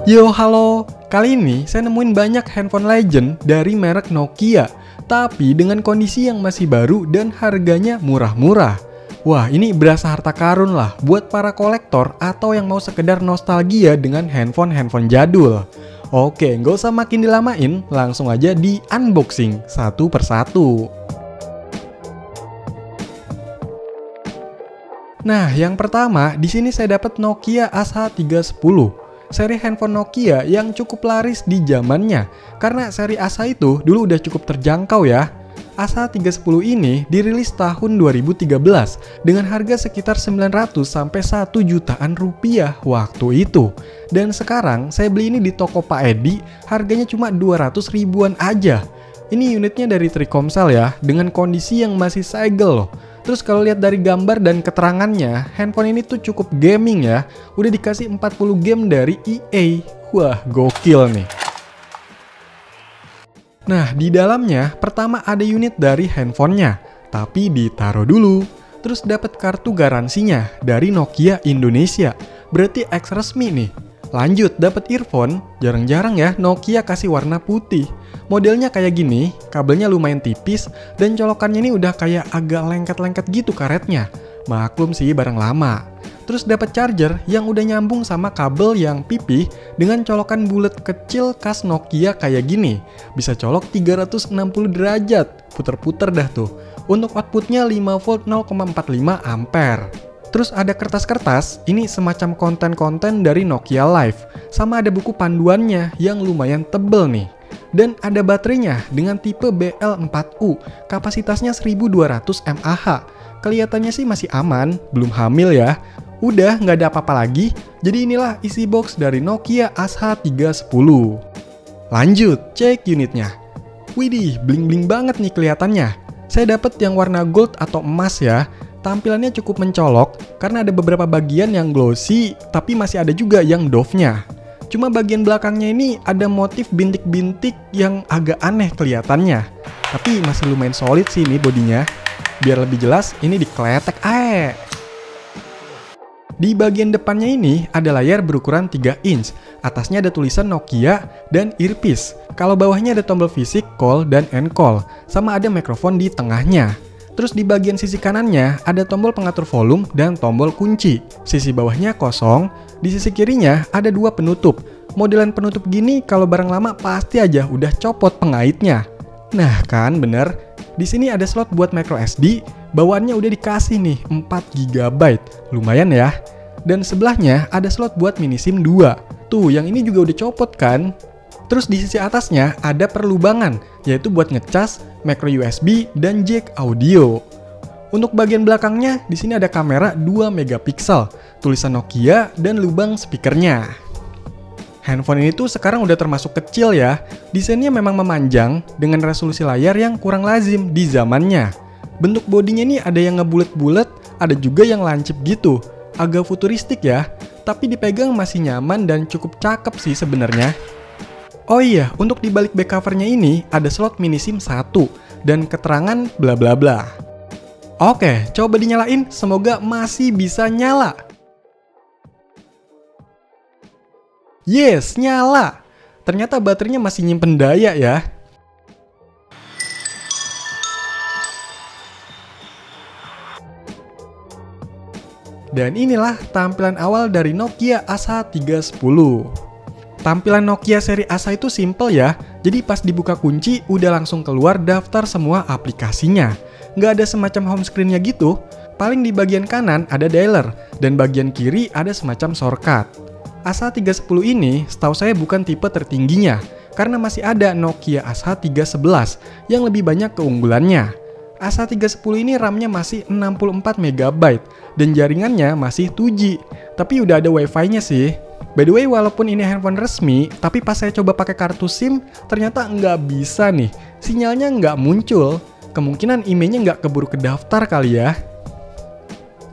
Yo halo, kali ini saya nemuin banyak handphone legend dari merek Nokia, tapi dengan kondisi yang masih baru dan harganya murah-murah. Wah, ini berasa harta karun lah buat para kolektor atau yang mau sekedar nostalgia dengan handphone-handphone jadul. Oke, nggak usah makin dilamain, langsung aja di unboxing satu persatu. Nah, yang pertama, di sini saya dapat Nokia Asha 310. Seri handphone Nokia yang cukup laris di zamannya, karena seri Asha itu dulu udah cukup terjangkau ya. Asha 310 ini dirilis tahun 2013 dengan harga sekitar 900 sampai 1 jutaan rupiah waktu itu. Dan sekarang saya beli ini di toko Pak Edi, harganya cuma 200 ribuan aja. Ini unitnya dari Trikomsel ya, dengan kondisi yang masih segel loh. Terus kalau lihat dari gambar dan keterangannya, handphone ini tuh cukup gaming ya. Udah dikasih 40 game dari EA. Wah, gokil nih. Nah, di dalamnya pertama ada unit dari handphonenya, tapi ditaruh dulu. Terus dapat kartu garansinya dari Nokia Indonesia. Berarti X resmi nih. Lanjut, dapat earphone. Jarang-jarang ya Nokia kasih warna putih. Modelnya kayak gini, kabelnya lumayan tipis, dan colokannya ini udah kayak agak lengket-lengket gitu karetnya. Maklum sih barang lama. Terus dapat charger yang udah nyambung sama kabel yang pipih dengan colokan bulat kecil khas Nokia kayak gini. Bisa colok 360 derajat, puter-puter dah tuh. Untuk outputnya 5 volt 0,45 ampere. Terus ada kertas-kertas, ini semacam konten-konten dari Nokia Live. Sama ada buku panduannya yang lumayan tebel nih. Dan ada baterainya dengan tipe BL4U, kapasitasnya 1200 mAh. Kelihatannya sih masih aman, belum hamil ya. Udah nggak ada apa-apa lagi, jadi inilah isi box dari Nokia Asha 310. Lanjut, cek unitnya. Widih, bling-bling banget nih kelihatannya. Saya dapat yang warna gold atau emas ya. Tampilannya cukup mencolok karena ada beberapa bagian yang glossy, tapi masih ada juga yang doff-nya. Cuma bagian belakangnya ini ada motif bintik-bintik yang agak aneh kelihatannya. Tapi masih lumayan solid sih ini bodinya. Biar lebih jelas, ini dikletek ae. Di bagian depannya ini ada layar berukuran 3 inch. Atasnya ada tulisan Nokia dan earpiece. Kalau bawahnya ada tombol fisik, call dan end call. Sama ada mikrofon di tengahnya. Terus di bagian sisi kanannya ada tombol pengatur volume dan tombol kunci. Sisi bawahnya kosong, di sisi kirinya ada 2 penutup. Modelan penutup gini kalau barang lama pasti aja udah copot pengaitnya. Nah kan bener, di sini ada slot buat micro SD, bawaannya udah dikasih nih 4 GB. Lumayan ya. Dan sebelahnya ada slot buat mini SIM 2. Tuh yang ini juga udah copot kan. Terus di sisi atasnya ada perlubangan, yaitu buat ngecas, micro USB, dan jack audio. Untuk bagian belakangnya, di sini ada kamera 2 megapiksel, tulisan Nokia, dan lubang speakernya. Handphone ini tuh sekarang udah termasuk kecil ya. Desainnya memang memanjang, dengan resolusi layar yang kurang lazim di zamannya. Bentuk bodinya ini ada yang ngebulet-bulet, ada juga yang lancip gitu. Agak futuristik ya, tapi dipegang masih nyaman dan cukup cakep sih sebenarnya. Oh iya, untuk di balik back covernya ini ada slot mini SIM 1 dan keterangan bla bla bla. Oke, coba dinyalain, semoga masih bisa nyala. Yes, nyala. Ternyata baterainya masih nyimpen daya ya. Dan inilah tampilan awal dari Nokia Asha 310. Tampilan Nokia seri Asha itu simple ya, jadi pas dibuka kunci udah langsung keluar daftar semua aplikasinya. Nggak ada semacam home screen-nya gitu, paling di bagian kanan ada dialer, dan bagian kiri ada semacam shortcut. Asha 310 ini setahu saya bukan tipe tertingginya, karena masih ada Nokia Asha 311 yang lebih banyak keunggulannya. Asha 310 ini RAM-nya masih 64 MB, dan jaringannya masih 2G, tapi udah ada Wi-Fi-nya sih. By the way, walaupun ini handphone resmi, tapi pas saya coba pakai kartu SIM, ternyata nggak bisa nih. Sinyalnya nggak muncul. Kemungkinan IMEI-nya nggak keburu kedaftar kali ya.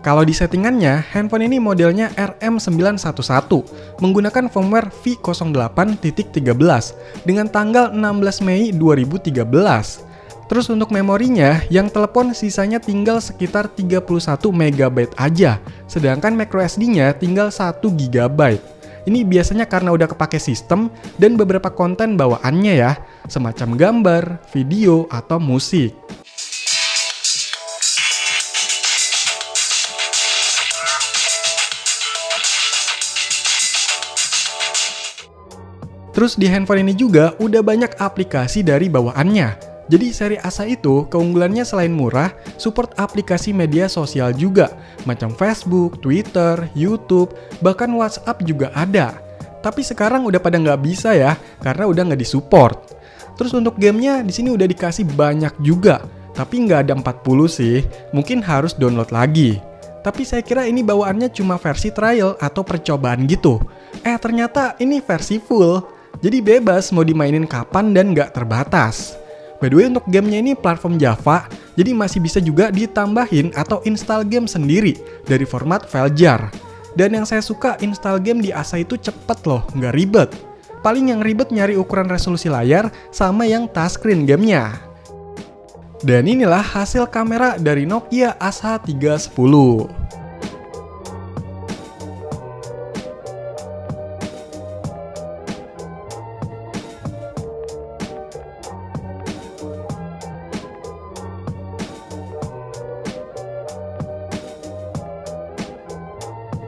Kalau di settingannya, handphone ini modelnya RM911, menggunakan firmware V08.13 dengan tanggal 16 Mei 2013. Terus untuk memorinya, yang telepon sisanya tinggal sekitar 31 MB aja, sedangkan microSD-nya tinggal 1 GB. Ini biasanya karena udah kepake sistem dan beberapa konten bawaannya ya, semacam gambar, video, atau musik. Terus di handphone ini juga udah banyak aplikasi dari bawaannya. Jadi seri Asa itu keunggulannya selain murah, support aplikasi media sosial juga, macam Facebook, Twitter, YouTube, bahkan WhatsApp juga ada. Tapi sekarang udah pada nggak bisa ya, karena udah nggak disupport. Terus untuk gamenya di sini udah dikasih banyak juga, tapi nggak ada 40 sih, mungkin harus download lagi. Tapi saya kira ini bawaannya cuma versi trial atau percobaan gitu. Ternyata ini versi full. Jadi bebas mau dimainin kapan dan nggak terbatas. By the way, untuk gamenya ini platform Java, jadi masih bisa juga ditambahin atau install game sendiri dari format file jar. Dan yang saya suka, install game di Asa itu cepet loh, nggak ribet. Paling yang ribet nyari ukuran resolusi layar sama yang touchscreen gamenya. Dan inilah hasil kamera dari Nokia Asa 310.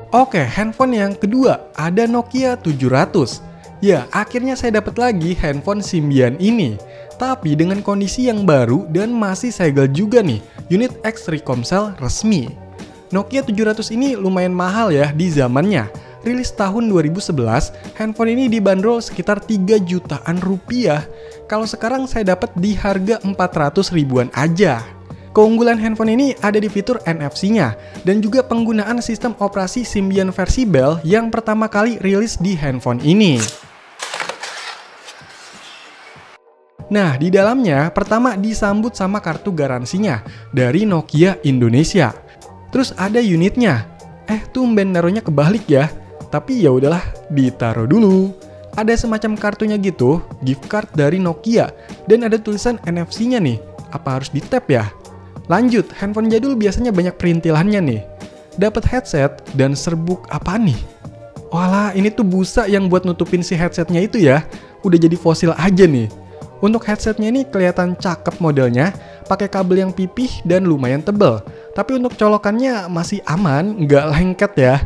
Oke, handphone yang kedua ada Nokia 700. Ya, akhirnya saya dapat lagi handphone Symbian ini. Tapi dengan kondisi yang baru dan masih segel juga nih, unit X Telkomsel resmi. Nokia 700 ini lumayan mahal ya di zamannya. Rilis tahun 2011, handphone ini dibanderol sekitar 3 jutaan rupiah. Kalau sekarang saya dapat di harga 400 ribuan aja. Keunggulan handphone ini ada di fitur NFC-nya dan juga penggunaan sistem operasi Symbian versi Bell yang pertama kali rilis di handphone ini. Nah, di dalamnya pertama disambut sama kartu garansinya dari Nokia Indonesia. Terus ada unitnya. Tumben naruhnya kebalik ya. Tapi ya udahlah, ditaruh dulu. Ada semacam kartunya gitu, gift card dari Nokia, dan ada tulisan NFC-nya nih. Apa harus di-tap ya? Lanjut, handphone jadul biasanya banyak perintilannya nih. Dapat headset dan serbuk apa nih? Walah, ini tuh busa yang buat nutupin si headsetnya itu ya. Udah jadi fosil aja nih. Untuk headsetnya ini kelihatan cakep modelnya, pakai kabel yang pipih dan lumayan tebel. Tapi untuk colokannya masih aman, nggak lengket ya.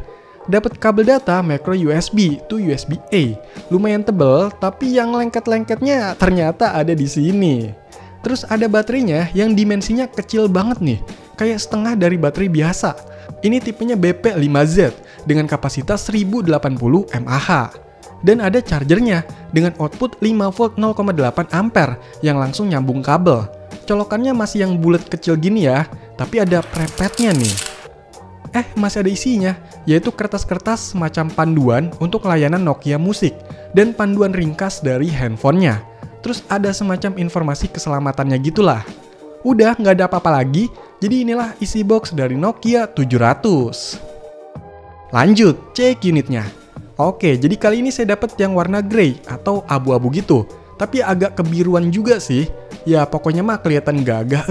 Dapat kabel data micro USB to USB-A. Lumayan tebel, tapi yang lengket-lengketnya ternyata ada di sini. Terus ada baterainya yang dimensinya kecil banget nih, kayak setengah dari baterai biasa. Ini tipenya BP5Z dengan kapasitas 1080 mAh. Dan ada chargernya dengan output 5 volt 0,8 ampere yang langsung nyambung kabel. Colokannya masih yang bulat kecil gini ya, tapi ada prepetnya nih. Masih ada isinya, yaitu kertas-kertas semacam panduan untuk layanan Nokia Musik dan panduan ringkas dari handphonenya. Terus ada semacam informasi keselamatannya gitulah. Udah nggak ada apa-apa lagi, jadi inilah isi box dari Nokia 700. Lanjut, cek unitnya. Oke, jadi kali ini saya dapat yang warna grey atau abu-abu gitu. Tapi agak kebiruan juga sih. Ya pokoknya mah kelihatan gagah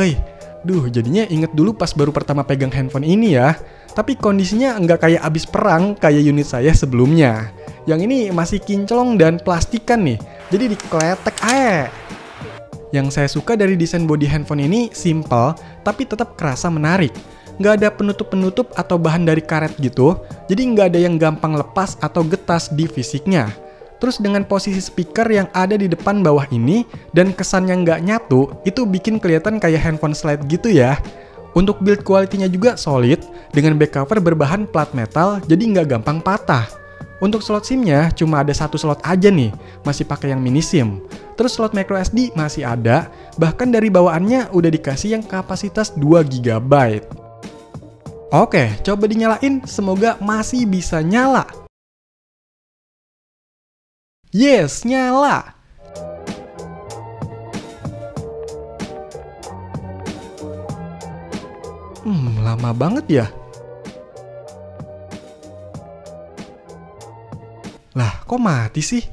jadinya inget dulu pas baru pertama pegang handphone ini ya. Tapi kondisinya nggak kayak abis perang kayak unit saya sebelumnya. Yang ini masih kinclong dan plastikan nih. Jadi dikletek Yang saya suka dari desain body handphone ini simple, tapi tetap kerasa menarik. Nggak ada penutup-penutup atau bahan dari karet gitu, jadi nggak ada yang gampang lepas atau getas di fisiknya. Terus dengan posisi speaker yang ada di depan bawah ini, dan kesannya nggak nyatu, itu bikin kelihatan kayak handphone slide gitu ya. Untuk build quality-nya juga solid, dengan back cover berbahan plat metal, jadi nggak gampang patah. Untuk slot SIM-nya cuma ada satu slot aja nih, masih pakai yang mini SIM. Terus slot micro SD masih ada, bahkan dari bawaannya udah dikasih yang kapasitas 2 GB. Oke, coba dinyalain, semoga masih bisa nyala. Yes, nyala! Lama banget ya. Lah, kok mati sih?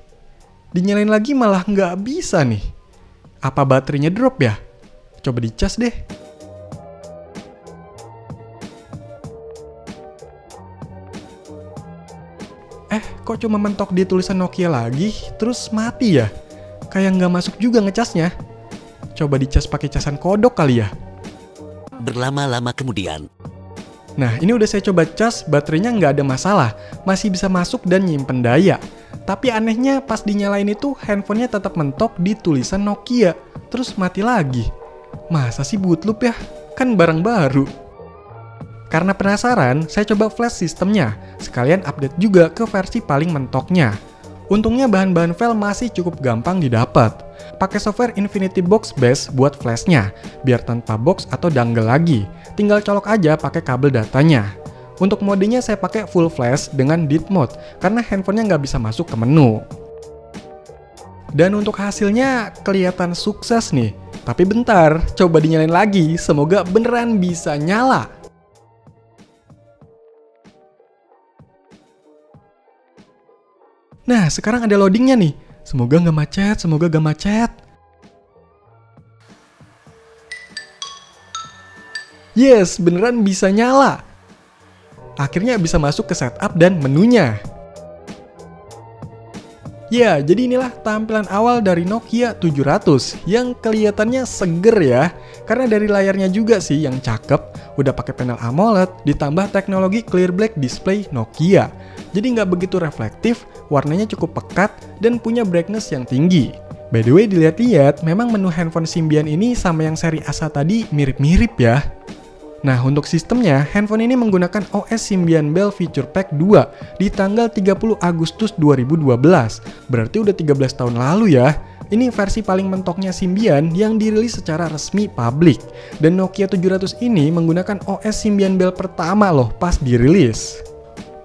Dinyalain lagi malah nggak bisa nih. Apa baterainya drop ya? Coba dicas deh. Kok cuma mentok di tulisan Nokia lagi, terus mati ya? Kayak nggak masuk juga ngecasnya. Coba dicas pakai casan kodok kali ya? Berlama-lama kemudian. Nah, ini udah saya coba cas, baterainya nggak ada masalah, masih bisa masuk dan nyimpen daya. Tapi anehnya pas dinyalain itu handphonenya tetap mentok di tulisan Nokia, terus mati lagi. Masa sih bootloop ya? Kan barang baru. Karena penasaran, saya coba flash sistemnya, sekalian update juga ke versi paling mentoknya. Untungnya bahan-bahan file masih cukup gampang didapat. Pakai software Infinity Box Base buat flashnya, biar tanpa box atau dongle lagi. Tinggal colok aja pakai kabel datanya. Untuk modenya saya pakai full flash dengan DID mode, karena handphonenya nggak bisa masuk ke menu. Dan untuk hasilnya kelihatan sukses nih. Tapi bentar, coba dinyalain lagi, semoga beneran bisa nyala. Nah, sekarang ada loadingnya nih. Semoga nggak macet, semoga nggak macet. Yes, beneran bisa nyala. Akhirnya bisa masuk ke setup dan menunya. Ya, jadi inilah tampilan awal dari Nokia 700 yang kelihatannya seger ya. Karena dari layarnya juga sih yang cakep, udah pakai panel AMOLED ditambah teknologi clear black display Nokia. Jadi nggak begitu reflektif, warnanya cukup pekat dan punya brightness yang tinggi. By the way, dilihat-lihat memang menu handphone Symbian ini sama yang seri Asa tadi mirip-mirip ya. Nah, untuk sistemnya, handphone ini menggunakan OS Symbian Belle Feature Pack 2 di tanggal 30 Agustus 2012. Berarti udah 13 tahun lalu ya. Ini versi paling mentoknya Symbian yang dirilis secara resmi publik. Dan Nokia 700 ini menggunakan OS Symbian Belle pertama loh pas dirilis.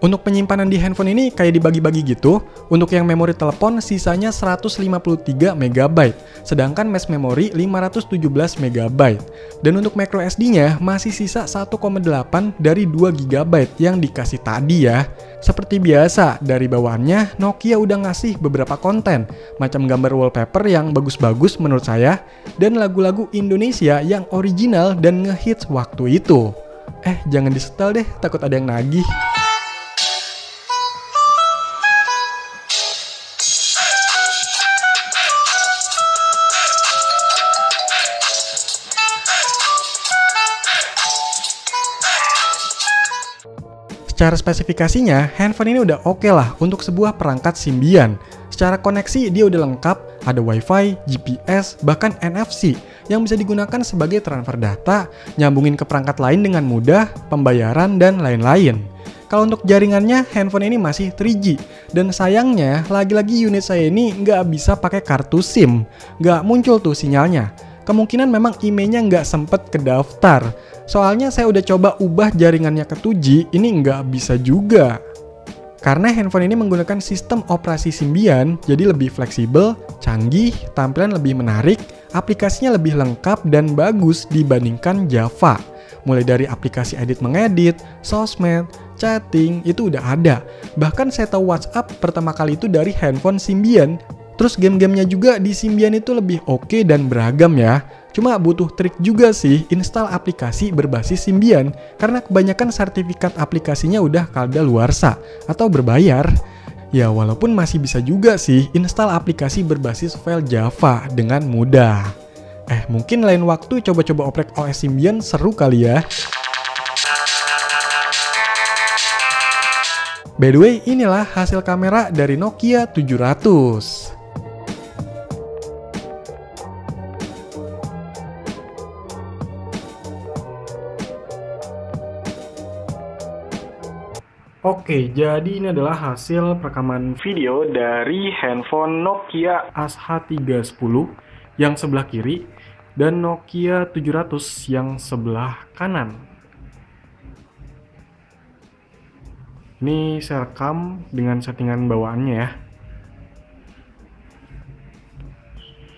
Untuk penyimpanan di handphone ini kayak dibagi-bagi gitu. Untuk yang memori telepon sisanya 153 MB, sedangkan mass memory 517 MB. Dan untuk micro SD-nya masih sisa 1,8 dari 2 GB yang dikasih tadi ya. Seperti biasa, dari bawaannya Nokia udah ngasih beberapa konten, macam gambar wallpaper yang bagus-bagus menurut saya, dan lagu-lagu Indonesia yang original dan ngehits waktu itu. Jangan disetel deh, takut ada yang nagih. Secara spesifikasinya, handphone ini udah oke lah untuk sebuah perangkat Symbian. Secara koneksi dia udah lengkap, ada Wi-Fi, GPS, bahkan NFC yang bisa digunakan sebagai transfer data, nyambungin ke perangkat lain dengan mudah, pembayaran, dan lain-lain. Kalau untuk jaringannya, handphone ini masih 3G. Dan sayangnya, lagi-lagi unit saya ini nggak bisa pakai kartu SIM. Nggak muncul tuh sinyalnya. Kemungkinan memang IMEI-nya nggak sempet kedaftar. Soalnya saya udah coba ubah jaringannya ke 2G, ini nggak bisa juga. Karena handphone ini menggunakan sistem operasi Symbian, jadi lebih fleksibel, canggih, tampilan lebih menarik, aplikasinya lebih lengkap dan bagus dibandingkan Java. Mulai dari aplikasi edit mengedit, sosmed, chatting, itu udah ada. Bahkan saya tahu WhatsApp pertama kali itu dari handphone Symbian. Terus game-gamenya juga di Symbian itu lebih oke dan beragam ya. Cuma butuh trik juga sih install aplikasi berbasis Symbian karena kebanyakan sertifikat aplikasinya udah kadaluarsa atau berbayar. Ya walaupun masih bisa juga sih install aplikasi berbasis file Java dengan mudah. Mungkin lain waktu coba-coba oprek OS Symbian seru kali ya. By the way, inilah hasil kamera dari Nokia 700. Oke, jadi ini adalah hasil perekaman video dari handphone Nokia ASH310 yang sebelah kiri dan Nokia 700 yang sebelah kanan. Ini saya rekam dengan settingan bawaannya ya.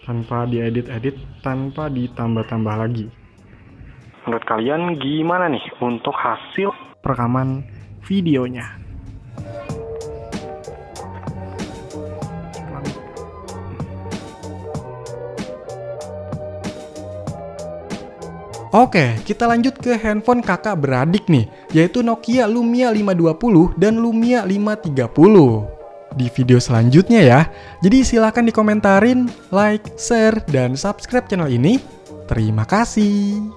Tanpa diedit-edit, tanpa ditambah-tambah lagi. Menurut kalian gimana nih untuk hasil perekaman videonya? Oke, kita lanjut ke handphone kakak beradik nih, yaitu Nokia Lumia 520 dan Lumia 530. Di video selanjutnya ya, jadi silahkan dikomentarin, like, share, dan subscribe channel ini. Terima kasih.